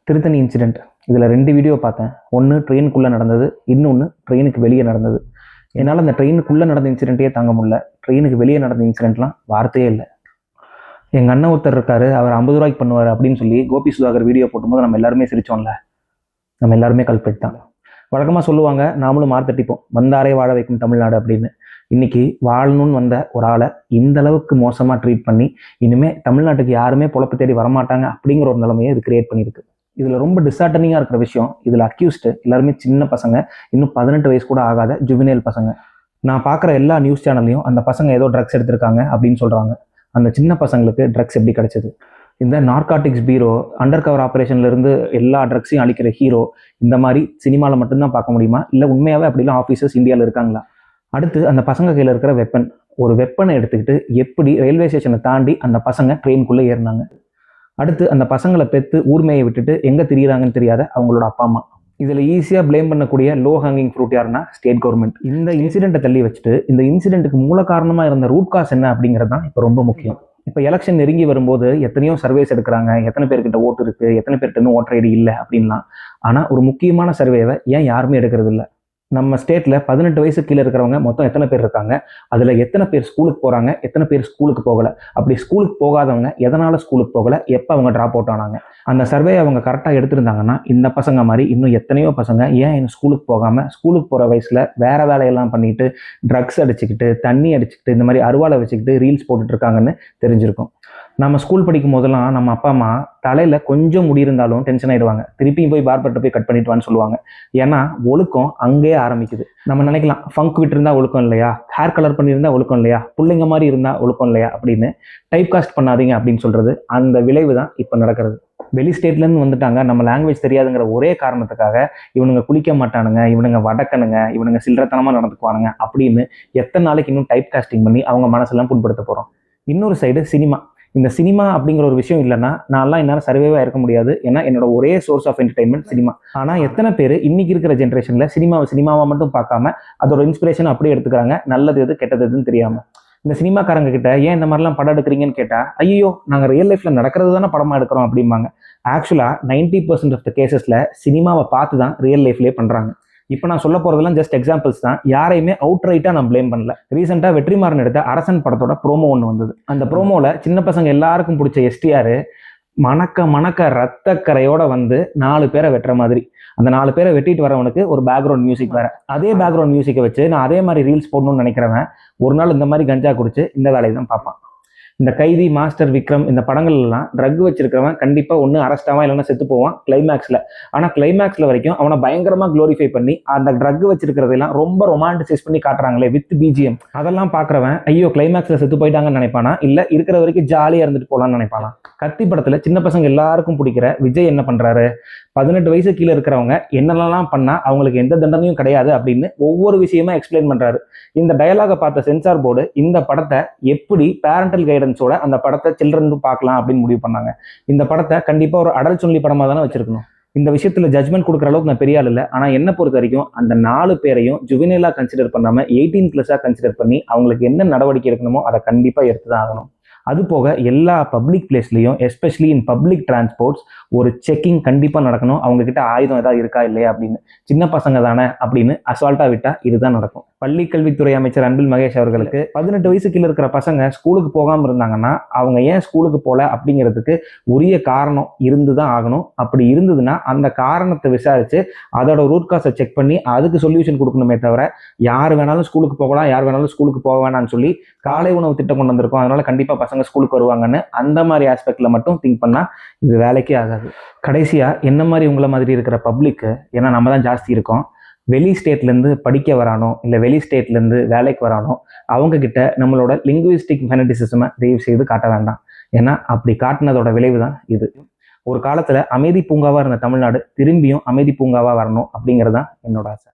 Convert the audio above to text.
Tiruttani incident இதில் 2 video பார்த்தேன். ஒன்று ட்ரெயினுக்குள்ளே நடந்தது, இன்னொன்று ட்ரெயினுக்கு வெளியே நடந்தது. என்னால் அந்த ட்ரெயினுக்குள்ளே நடந்த இன்சிடென்ட்டே தாங்க முடியல. ட்ரெயினுக்கு வெளியே நடந்த இன்சிடென்ட்லாம் வார்த்தையே இல்லை. எங்கள் அண்ணன் ஒருத்தர் இருக்காரு, அவர் 50 ரூபாய்க்கு பண்ணுவார் அப்படின்னு சொல்லி கோபி சுதாகர் வீடியோ போட்டும்போது நம்ம எல்லாருமே சிரிச்சோம்ல. நம்ம எல்லாருமே கல்பெட் தான். வழக்கமாக சொல்லுவாங்க, நாமளும் மார்த்தட்டிப்போம், வந்தாரே வாழ வைக்கும் தமிழ்நாடு அப்படின்னு. இன்னைக்கு வாழணும்னு வந்த ஒரு ஆளை இந்த அளவுக்கு மோசமாக ட்ரீட் பண்ணி இனிமேல் தமிழ்நாட்டுக்கு யாருமே பொழப்பு தேடி வரமாட்டாங்க அப்படிங்கிற ஒரு நிலைமையை இது கிரியேட் பண்ணியிருக்கு. இதில் ரொம்ப டிஸ்ஹார்டனிங்காக இருக்கிற விஷயம், இதில் அக்யூஸ்டு எல்லாருமே சின்ன பசங்க, இன்னும் 18 வயசு கூட ஆகாத ஜுவினேல் பசங்க. நான் பார்க்குற எல்லா நியூஸ் சேனல்லையும் அந்த பசங்க ஏதோ ட்ரக்ஸ் எடுத்திருக்காங்க அப்படின்னு சொல்கிறாங்க. அந்த சின்ன பசங்களுக்கு ட்ரக்ஸ் எப்படி கிடைச்சது? இந்த நார்காட்டிக்ஸ் பீரோ, அண்டர் கவர் ஆப்ரேஷன்லேருந்து எல்லா ட்ரக்ஸையும் அழிக்கிற ஹீரோ, இந்த மாதிரி சினிமாவில் மட்டும்தான் பார்க்க முடியுமா? இல்லை உண்மையாகவே அப்படிலாம் ஆஃபீஸர்ஸ் இந்தியாவில் இருக்காங்களா? அடுத்து அந்த பசங்க கையில் இருக்கிற வெப்பன், ஒரு வெப்பனை எடுத்துக்கிட்டு எப்படி ரயில்வே ஸ்டேஷனை தாண்டி அந்த பசங்க ட்ரெயினுக்குள்ளே ஏறினாங்க? அடுத்து அந்த பசங்களை பெற்று ஊர்மையை விட்டுட்டு எங்கே திரியிறாங்கன்னு தெரியாத அவங்களோட அப்பா அம்மா. இதில் ஈஸியாக ப்ளேம் பண்ணக்கூடிய லோ ஹேங்கிங் ஃப்ரூட் யாருன்னா ஸ்டேட் கவர்மெண்ட். இந்த இன்சிடென்ட்டை தள்ளி வச்சுட்டு இந்த இன்சிடென்ட்டுக்கு மூல காரணமாக இருந்த ரூட் காஸ் என்ன அப்படிங்கிறது தான் இப்போ ரொம்ப முக்கியம். இப்போ எலெக்ஷன் நெருங்கி வரும்போது எத்தனையோ சர்வேஸ் எடுக்கிறாங்க, எத்தனை பேர்கிட்ட ஓட்டு இருக்குது, எத்தனை பேர்கிட்ட இன்னும் ஓட்டர் ஐடி இல்லை அப்படின்லாம். ஆனால் ஒரு முக்கியமான சர்வேவை ஏன் யாருமே எடுக்கிறது இல்லை? நம்ம ஸ்டேட்டில் 18 வயசு கீழே இருக்கிறவங்க மொத்தம் எத்தனை பேர் இருக்காங்க? அதில் எத்தனை பேர் ஸ்கூலுக்கு போகிறாங்க, எத்தனை பேர் ஸ்கூலுக்கு போகலை? அப்படி ஸ்கூலுக்கு போகாதவங்க எதனால் ஸ்கூலுக்கு போகலை, எப்போ அவங்க ட்ராப் அவுட் ஆனாங்க? அந்த சர்வே அவங்க கரெக்டாக எடுத்திருந்தாங்கன்னா இந்த பசங்க மாதிரி இன்னும் எத்தனையோ பசங்க ஏன் ஸ்கூலுக்கு போகாமல் ஸ்கூலுக்கு போகிற வயசில் வேறு வேலையெல்லாம் பண்ணிட்டு ட்ரக்ஸ் அடிச்சுக்கிட்டு, தண்ணி அடிச்சுக்கிட்டு, இந்த மாதிரி அருவாலை வச்சுக்கிட்டு ரீல்ஸ் போட்டுட்டு இருக்காங்கன்னு தெரிஞ்சிருக்கும். நம்ம ஸ்கூல் படிக்கும் போதெல்லாம் நம்ம அப்பா அம்மா தலையில் கொஞ்சம் முடி இருந்தாலும் டென்ஷன் ஆகிடுவாங்க. திருப்பியும் போய் பார்பர்ட்ட போய் கட் பண்ணிட்டு வான்னு சொல்லுவாங்க. ஏன்னா ஒழுக்கம் அங்கேயே ஆரம்பிக்குது. நம்ம நினைக்கலாம், ஃபங்க் விட்டு இருந்தால் ஒழுக்கம் இல்லையா, ஹேர் கலர் பண்ணியிருந்தா ஒழுக்கம் இல்லையா, பிள்ளைங்க மாதிரி இருந்தால் ஒழுக்கம் இல்லையா அப்படின்னு டைப் காஸ்ட் பண்ணாதீங்க அப்படின்னு சொல்கிறது. அந்த விளைவு தான் இப்போ நடக்கிறது. வெளி ஸ்டேட்லேருந்து வந்துட்டாங்க, நம்ம லாங்குவேஜ் தெரியாதுங்கிற ஒரே காரணத்துக்காக இவனுங்க குளிக்க மாட்டானுங்க, இவனுங்க வடக்கனுங்க, இவனுங்க சில்லறத்தனமாக நடந்துக்குவானுங்க அப்படின்னு எத்தனை நாளைக்கு இன்னும் டைப் காஸ்டிங் பண்ணி அவங்க மனசெல்லாம் புண்படுத்த போகிறோம்? இன்னொரு சைடு சினிமா. இந்த சினிமா அப்படிங்கிற ஒரு விஷயம் இல்லைன்னா நான்லாம் என்னால் சர்வேவாக இருக்க முடியாது. ஏன்னா என்னோட ஒரே சோர்ஸ் ஆஃப் என்டர்டைன்மெண்ட் சினிமா. ஆனால் எத்தனை பேர் இன்னைக்கு இருக்கிற ஜென்ரேஷனில் சினிமாவை மட்டும் பார்க்காம அதோட இன்ஸ்பிரேஷன் அப்படியே எடுத்துக்கிறாங்க, நல்லது எது கெட்டது எதுன்னு தெரியாமல். இந்த சினிமாக்காரங்க கிட்ட ஏன் இந்த மாதிரிலாம் படம் எடுக்கிறீங்கன்னு கேட்டால், ஐயோ நாங்கள் ரியல் லைஃப்பில் நடக்கிறது தானே படமாக எடுக்கிறோம் அப்படிம்பாங்க. ஆக்சுவலாக 90% ஆஃப் த கேசஸில் சினிமாவை பார்த்து தான் ரியல் லைஃப்லேயே பண்ணுறாங்க. இப்போ நான் சொல்ல போகிறதெல்லாம் ஜஸ்ட் எக்ஸாம்பிள்ஸ் தான், யாரையுமே அவுட் ரைட்டாக நான் ப்ளேம் பண்ணல. ரீசெண்டாக வெற்றிமாறன் எடுத்த அரசன் படத்தோட ப்ரோமோ ஒன்று வந்தது. அந்த ப்ரோமோவில் சின்ன பசங்க எல்லாருக்கும் பிடிச்ச எஸ்டிஆர் மணக்க ரத்தக்கரையோட வந்து 4 பேரை வெட்டுற மாதிரி, அந்த 4 பேரை வெட்டிட்டு வரவனுக்கு ஒரு பேக்ரவுண்ட் மியூசிக் வேற. அதே பேக்ரவுண்ட் மியூசிக்கை வச்சு நான் அதே மாதிரி ரீல்ஸ் போடணும்னு நினைக்கிறவன் ஒரு நாள் இந்த மாதிரி கஞ்சா குடிச்சு இந்த வேலையை தான் பார்ப்பான். இந்த கைதி, மாஸ்டர், விக்ரம் இந்த படங்கள்லாம் ட்ரக் வச்சிருக்கிறவன் கண்டிப்பாக ஒன்று அரெஸ்ட் ஆவான், இல்லைன்னா செத்து போவான் கிளைமேக்ஸில். ஆனால் கிளைமேக்ஸில் வரைக்கும் அவனை பயங்கரமாக க்ளோரிஃபை பண்ணி அந்த ட்ரக் வச்சிருக்கிறதெல்லாம் ரொம்ப ரொமான்டிசைஸ் பண்ணி காட்டுறாங்களே வித் பிஜிஎம். அதெல்லாம் பார்க்குறவன் ஐயோ கிளைமேக்ஸில் செத்து போயிட்டாங்கன்னு நினைப்பானா, இல்லை இருக்கிற வரைக்கும் ஜாலியாக இருந்துட்டு போகலான்னு நினைப்பானா? கத்தி படத்தில் சின்ன பசங்க எல்லாருக்கும் பிடிக்கிற விஜய் என்ன பண்ணுறாரு, 18 வயசு கீழே இருக்கிறவங்க என்னென்னலாம் பண்ணால் அவங்களுக்கு எந்த தண்டனையும் கிடையாது அப்படின்னு ஒவ்வொரு விஷயமா எக்ஸ்பிளைன் பண்ணுறாரு. இந்த டயலாகை பார்த்த சென்சார் போர்டு இந்த படத்தை எப்படி பேரண்டல் கைடன்ஸோட அந்த படத்தை சில்ட்ரன் பார்க்கலாம் அப்படின்னு முடிவு பண்ணாங்க. இந்த படத்தை கண்டிப்பாக ஒரு அடல்ட் ஒன்லி படமாக தானே வச்சிருக்கணும். இந்த விஷயத்தில் ஜட்மெண்ட் கொடுக்குற அளவுக்கு நான் பெரிய ஆள் இல்லை. ஆனால் என்ன பொறுத்த வரைக்கும் அந்த 4 பேரையும் ஜுவினேலாக கன்சிடர் பண்ணாமல் 18+ கன்சிடர் பண்ணி அவங்களுக்கு என்ன நடவடிக்கை எடுக்கணுமோ அதை கண்டிப்பாக எடுத்து தான் ஆகணும். அது போக எல்லா பப்ளிக் பிளேஸ்லையும் எஸ்பெஷலி இன் பப்ளிக் டிரான்ஸ்போர்ட்ஸ் ஒரு செக்கிங் கண்டிப்பாக நடக்கணும். அவங்கக்கிட்ட ஆயுதம் ஏதாவது இருக்கா இல்லையா அப்படின்னு. சின்ன பசங்க தானே அப்படின்னு அசால்ட்டாக விட்டால் இதுதான் நடக்கும். பள்ளி கல்வித்துறை அமைச்சர் அன்பில் மகேஷ் அவர்களுக்கு 18 வயசு கீழே இருக்கிற பசங்க ஸ்கூலுக்கு போகாமல் இருந்தாங்கன்னா அவங்க ஏன் ஸ்கூலுக்கு போகல அப்படிங்கிறதுக்கு உரிய காரணம் இருந்து தான் ஆகணும். அப்படி இருந்ததுன்னா அந்த காரணத்தை விசாரித்து அதோட ரூட் காஸை செக் பண்ணி அதுக்கு சொல்யூஷன் கொடுக்கணுமே தவிர யார் வேணாலும் ஸ்கூலுக்கு போகலாம், யார் வேணாலும் ஸ்கூலுக்கு போக வேணாம்னு சொல்லி காலை உணவு திட்டம் கொண்டு வந்திருக்கோம், அதனால கண்டிப்பாக பசங்க ஸ்கூலுக்கு வருவாங்கன்னு அந்த மாதிரி ஆஸ்பெக்ட்ல மட்டும் திங்க் பண்ணால் இது வேலைக்கே ஆகாது. கடைசியாக என்ன மாதிரி உங்களை மாதிரி இருக்கிற பப்ளிக்கு, ஏன்னா நம்ம தான் ஜாஸ்தி இருக்கோம், வெளி ஸ்டேட்லேருந்து படிக்க வரானோ இல்லை வெளி ஸ்டேட்லேருந்து வேலைக்கு வரானோ அவங்கக்கிட்ட நம்மளோட லிங்குவிஸ்டிக் ஃபெனடிசிசமை தயவு செய்து காட்ட வேண்டாம். ஏன்னா அப்படி காட்டினதோட விளைவு தான் இது. ஒரு காலத்தில் அமைதி பூங்காவாக இருந்த தமிழ்நாடு திரும்பியும் அமைதி பூங்காவாக வரணும் அப்படிங்கிறது தான் என்னோட ஆசை.